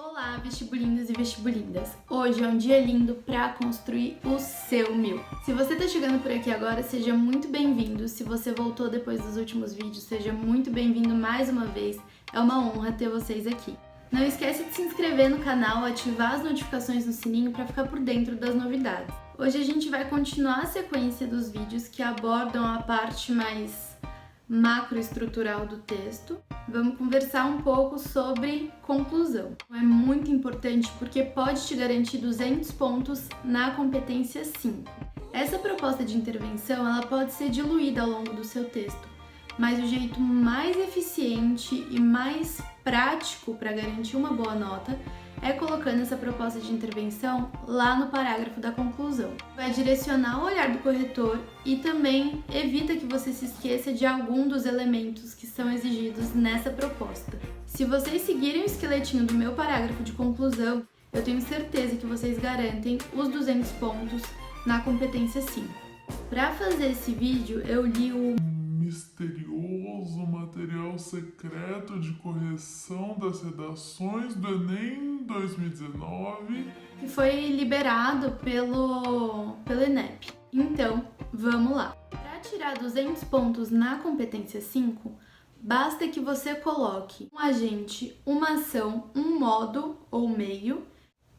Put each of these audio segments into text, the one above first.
Olá, vestibulindos e vestibulindas! Hoje é um dia lindo para construir o seu 1000. Se você está chegando por aqui agora, seja muito bem-vindo. Se você voltou depois dos últimos vídeos, seja muito bem-vindo mais uma vez. É uma honra ter vocês aqui. Não esquece de se inscrever no canal, ativar as notificações no sininho para ficar por dentro das novidades. Hoje a gente vai continuar a sequência dos vídeos que abordam a parte mais macroestrutural do texto. Vamos conversar um pouco sobre conclusão. É muito importante porque pode te garantir 200 pontos na competência 5. Essa proposta de intervenção ela pode ser diluída ao longo do seu texto, mas o jeito mais eficiente e mais prático para garantir uma boa nota é colocando essa proposta de intervenção lá no parágrafo da conclusão. Vai direcionar o olhar do corretor e também evita que você se esqueça de algum dos elementos que são exigidos nessa proposta. Se vocês seguirem o esqueletinho do meu parágrafo de conclusão, eu tenho certeza que vocês garantem os 200 pontos na competência 5. Para fazer esse vídeo, eu li o misterioso material secreto de correção das redações do Enem 2019, que foi liberado pelo INEP. Então, vamos lá. Para tirar 200 pontos na competência 5, basta que você coloque um agente, uma ação, um modo ou meio,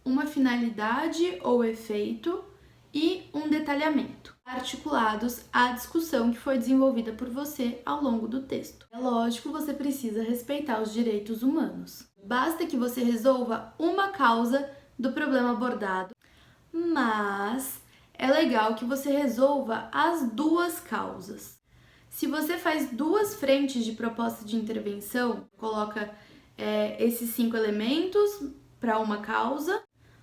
uma finalidade ou efeito e um detalhamento, articulados à discussão que foi desenvolvida por você ao longo do texto. É lógico, você precisa respeitar os direitos humanos. Basta que você resolva uma causa do problema abordado, mas é legal que você resolva as duas causas. Se você faz duas frentes de proposta de intervenção, coloca esses 5 elementos para uma causa,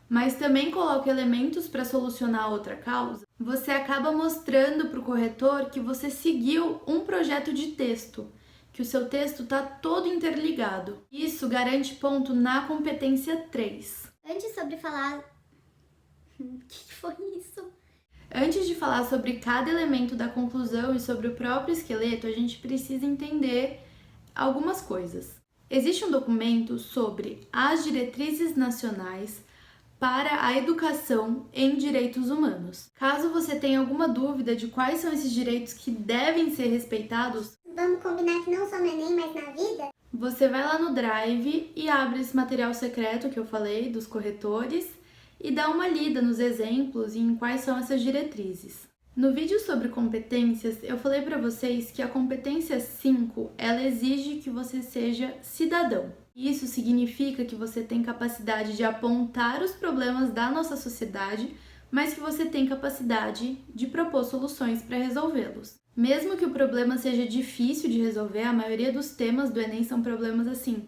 mas também coloca elementos para solucionar outra causa, você acaba mostrando para o corretor que você seguiu um projeto de texto, que o seu texto está todo interligado. Isso garante ponto na competência 3. Antes sobre falar... O que foi isso? Antes de falar sobre cada elemento da conclusão e sobre o próprio esqueleto, a gente precisa entender algumas coisas. Existe um documento sobre as diretrizes nacionais para a educação em direitos humanos. Caso você tenha alguma dúvida de quais são esses direitos que devem ser respeitados, vamos combinar que não só no Enem, mas na vida? Você vai lá no Drive e abre esse material secreto que eu falei, dos corretores, e dá uma lida nos exemplos e em quais são essas diretrizes. No vídeo sobre competências, eu falei para vocês que a competência 5, ela exige que você seja cidadão. Isso significa que você tem capacidade de apontar os problemas da nossa sociedade, mas que você tem capacidade de propor soluções para resolvê-los. Mesmo que o problema seja difícil de resolver, a maioria dos temas do Enem são problemas assim,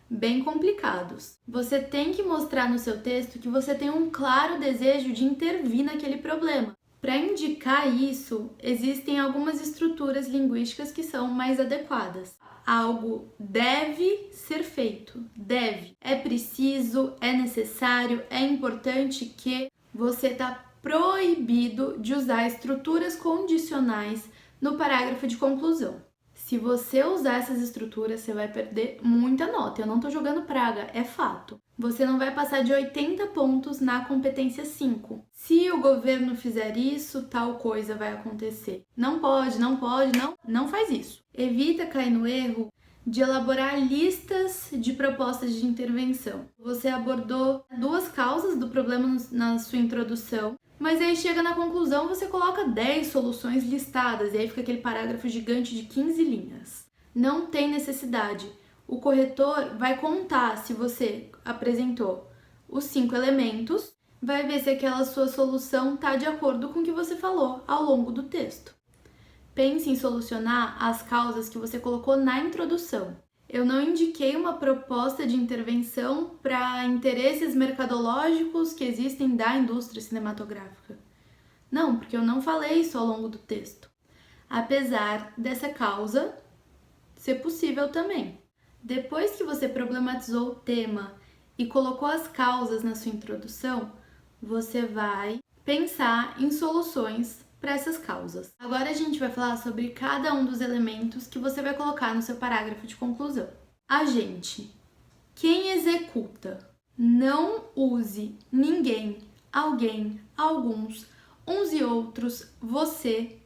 bem complicados. Você tem que mostrar no seu texto que você tem um claro desejo de intervir naquele problema. Para indicar isso, existem algumas estruturas linguísticas que são mais adequadas. Algo deve ser feito, deve. É preciso, é necessário, é importante que você está proibido de usar estruturas condicionais no parágrafo de conclusão. Se você usar essas estruturas, você vai perder muita nota. Eu não tô jogando praga, é fato. Você não vai passar de 80 pontos na competência 5. Se o governo fizer isso, tal coisa vai acontecer. Não pode, não faz isso. Evita cair no erro de elaborar listas de propostas de intervenção. Você abordou 2 causas do problema na sua introdução, mas aí chega na conclusão, você coloca 10 soluções listadas e aí fica aquele parágrafo gigante de 15 linhas. Não tem necessidade. O corretor vai contar se você apresentou os 5 elementos, vai ver se aquela sua solução está de acordo com o que você falou ao longo do texto. Pense em solucionar as causas que você colocou na introdução. Eu não indiquei uma proposta de intervenção para interesses mercadológicos que existem da indústria cinematográfica. Não, porque eu não falei isso ao longo do texto. Apesar dessa causa ser possível também. Depois que você problematizou o tema e colocou as causas na sua introdução, você vai pensar em soluções para essas causas. Agora a gente vai falar sobre cada um dos elementos que você vai colocar no seu parágrafo de conclusão. Agente. Quem executa? Não use ninguém, alguém, alguns, uns e outros, você.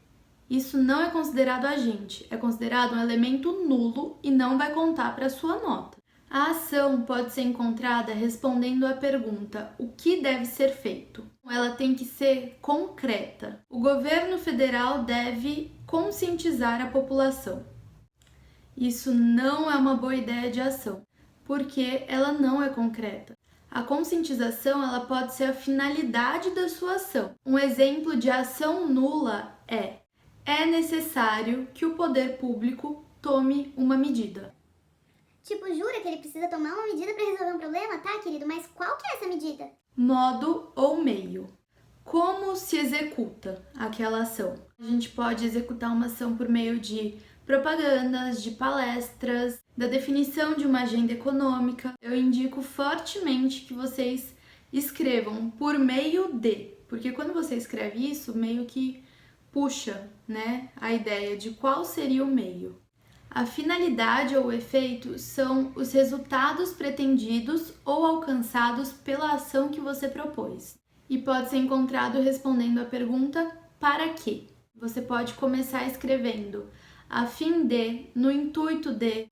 Isso não é considerado agente, é considerado um elemento nulo e não vai contar para a sua nota. A ação pode ser encontrada respondendo à pergunta: o que deve ser feito? Ela tem que ser concreta. O governo federal deve conscientizar a população. Isso não é uma boa ideia de ação, porque ela não é concreta. A conscientização ela pode ser a finalidade da sua ação. Um exemplo de ação nula é necessário que o poder público tome uma medida. Tipo, jura que ele precisa tomar uma medida para resolver um problema? Tá, querido, mas qual que é essa medida? Modo ou meio. Como se executa aquela ação? A gente pode executar uma ação por meio de propagandas, de palestras, da definição de uma agenda econômica. Eu indico fortemente que vocês escrevam por meio de, porque quando você escreve isso, meio que puxa, né, a ideia de qual seria o meio. A finalidade ou o efeito são os resultados pretendidos ou alcançados pela ação que você propôs. E pode ser encontrado respondendo a pergunta para quê? Você pode começar escrevendo a fim de, no intuito de,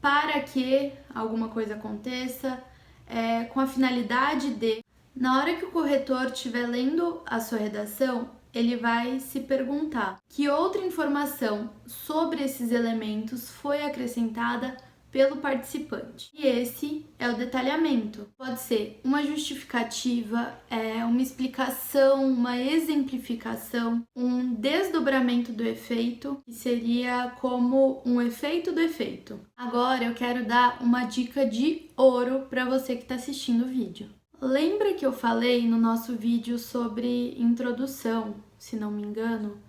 para que alguma coisa aconteça, com a finalidade de. Na hora que o corretor estiver lendo a sua redação, ele vai se perguntar que outra informação sobre esses elementos foi acrescentada pelo participante. E esse é o detalhamento. Pode ser uma justificativa, uma explicação, uma exemplificação, um desdobramento do efeito, que seria como um efeito do efeito. Agora eu quero dar uma dica de ouro para você que está assistindo o vídeo. Lembra que eu falei no nosso vídeo sobre introdução, se não me engano,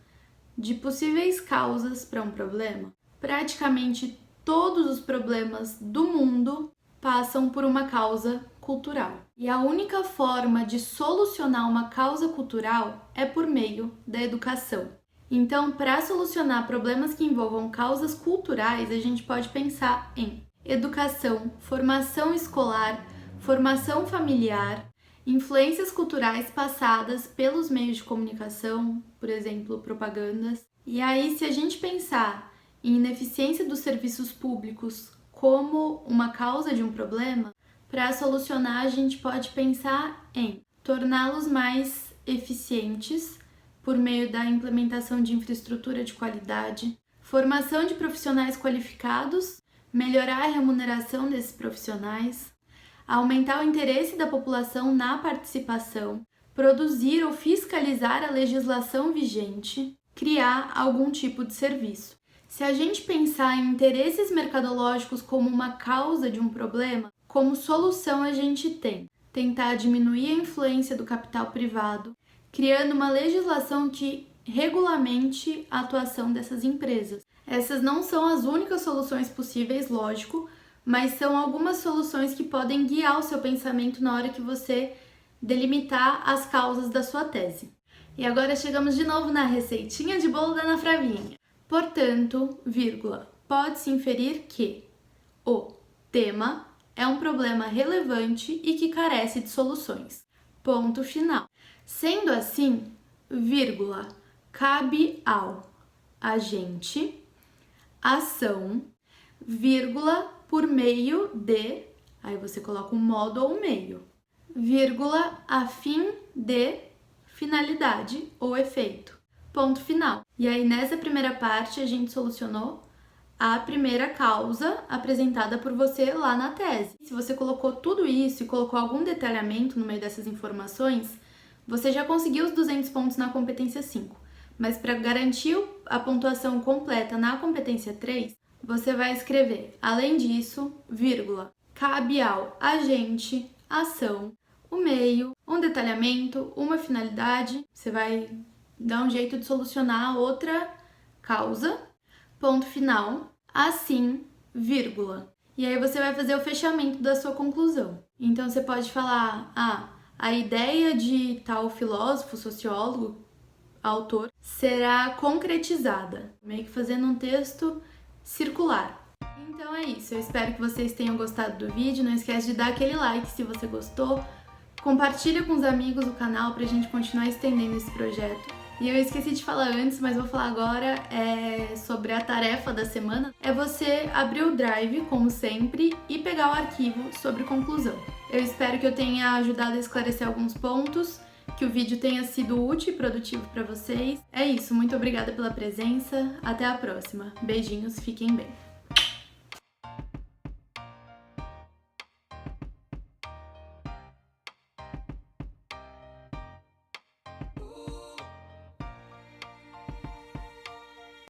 de possíveis causas para um problema? Praticamente todos os problemas do mundo passam por uma causa cultural. E a única forma de solucionar uma causa cultural é por meio da educação. Então, para solucionar problemas que envolvam causas culturais, a gente pode pensar em educação, formação escolar, formação familiar, influências culturais passadas pelos meios de comunicação, por exemplo, propagandas. E aí, se a gente pensar em ineficiência dos serviços públicos como uma causa de um problema, para solucionar a gente pode pensar em torná-los mais eficientes por meio da implementação de infraestrutura de qualidade, formação de profissionais qualificados, melhorar a remuneração desses profissionais, aumentar o interesse da população na participação, produzir ou fiscalizar a legislação vigente, criar algum tipo de serviço. Se a gente pensar em interesses mercadológicos como uma causa de um problema, como solução a gente tem tentar diminuir a influência do capital privado, criando uma legislação que regulamente a atuação dessas empresas. Essas não são as únicas soluções possíveis, lógico, mas são algumas soluções que podem guiar o seu pensamento na hora que você delimitar as causas da sua tese. E agora chegamos de novo na receitinha de bolo da Ana Fravinha. Portanto, vírgula, pode-se inferir que o tema é um problema relevante e que carece de soluções. Ponto final. Sendo assim, vírgula, cabe ao agente, ação, vírgula, por meio de, aí você coloca um modo ou meio, vírgula, a fim de finalidade ou efeito. Ponto final. E aí, nessa primeira parte, a gente solucionou a primeira causa apresentada por você lá na tese. Se você colocou tudo isso e colocou algum detalhamento no meio dessas informações, você já conseguiu os 200 pontos na competência 5. Mas para garantir a pontuação completa na competência 3, você vai escrever, além disso, vírgula, cabe ao agente, ação, o meio, um detalhamento, uma finalidade. Você vai dar um jeito de solucionar outra causa, ponto final, assim, vírgula. E aí você vai fazer o fechamento da sua conclusão. Então você pode falar, a ideia de tal filósofo, sociólogo, autor, será concretizada, meio que fazendo um texto circular. Então é isso, eu espero que vocês tenham gostado do vídeo, não esquece de dar aquele like se você gostou, compartilha com os amigos o canal pra gente continuar estendendo esse projeto. E eu esqueci de falar antes, mas vou falar agora sobre a tarefa da semana. É você abrir o Drive, como sempre, e pegar o arquivo sobre conclusão. Eu espero que eu tenha ajudado a esclarecer alguns pontos, que o vídeo tenha sido útil e produtivo para vocês. É isso, muito obrigada pela presença, até a próxima. Beijinhos, fiquem bem.